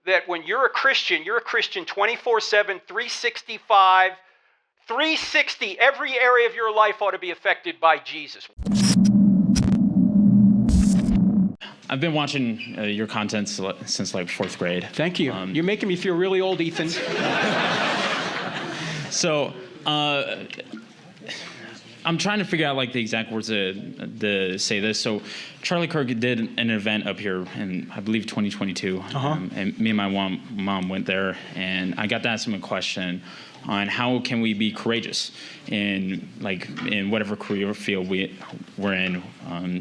that when you're a Christian 24/7, 365, 360. Every area of your life ought to be affected by Jesus. I've been watching your content since like 4th grade. Thank you. You're making me feel really old, Ethan. So, I'm trying to figure out like the exact words to say this. So, Charlie Kirk did an event up here in, I believe, 2022. And me and my mom went there, and I got to ask him a question on how can we be courageous in whatever career field we're in.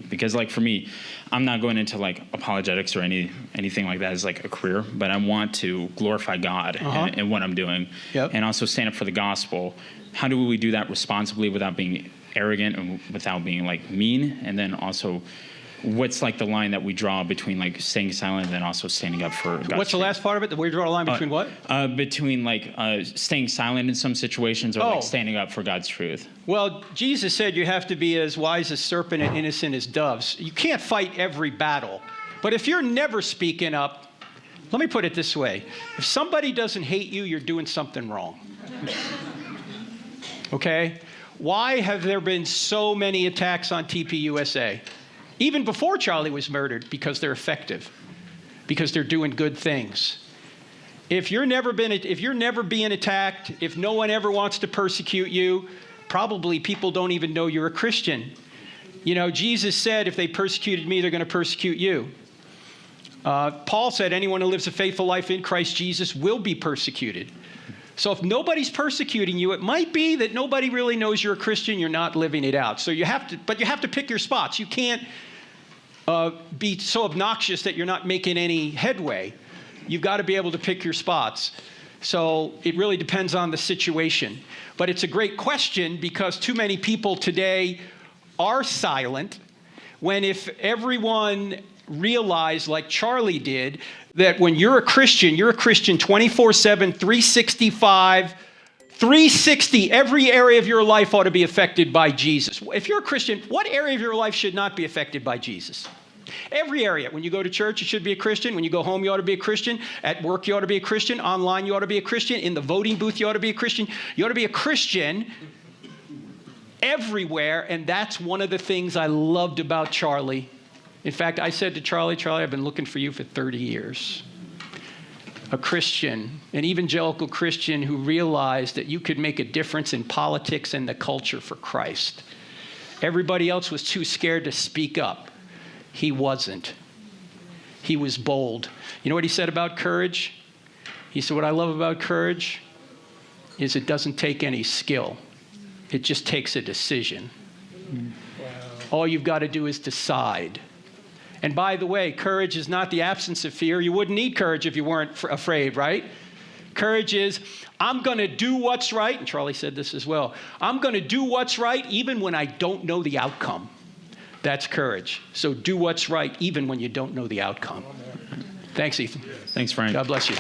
Because like for me, I'm not going into like apologetics or anything like that as like a career, but I want to glorify God in what I'm doing, and also stand up for the gospel. How do we do that responsibly without being arrogant and without being like mean? And then also, what's like the line that we draw between like staying silent and then also standing up for God's What's the last part of it? We draw a line between what? Between like staying silent in some situations or like standing up for God's truth. Well, Jesus said you have to be as wise as serpent and innocent as doves. You can't fight every battle. But if you're never speaking up, let me put it this way. If somebody doesn't hate you, you're doing something wrong. Okay? Why have there been so many attacks on TPUSA? Even before Charlie was murdered, because they're effective, because they're doing good things. If you're never being attacked, if no one ever wants to persecute you, probably people don't even know you're a Christian. You know, Jesus said, if they persecuted me, they're going to persecute you. Paul said, anyone who lives a faithful life in Christ Jesus will be persecuted. So if nobody's persecuting you, it might be that nobody really knows you're a Christian, you're not living it out. So you have to pick your spots. You can't be so obnoxious that you're not making any headway. You've got to be able to pick your spots. So it really depends on the situation. But it's a great question because too many people today are silent when if everyone realized, like Charlie did, that when you're a Christian 24/7, 365, 360. Every area of your life ought to be affected by Jesus. If you're a Christian, what area of your life should not be affected by Jesus? Every area. When you go to church, you should be a Christian. When you go home, you ought to be a Christian. At work, you ought to be a Christian. Online, you ought to be a Christian. In the voting booth, you ought to be a Christian. You ought to be a Christian everywhere, and that's one of the things I loved about Charlie. In fact, I said to Charlie, I've been looking for you for 30 years. A Christian, an evangelical Christian who realized that you could make a difference in politics and the culture for Christ. Everybody else was too scared to speak up. He wasn't. He was bold. You know what he said about courage? He said, what I love about courage is it doesn't take any skill. It just takes a decision. Wow. All you've got to do is decide. And by the way, courage is not the absence of fear. You wouldn't need courage if you weren't afraid, right? Courage is, I'm going to do what's right. And Charlie said this as well. I'm going to do what's right even when I don't know the outcome. That's courage. So do what's right even when you don't know the outcome. Thanks, Ethan. Thanks, Frank. God bless you.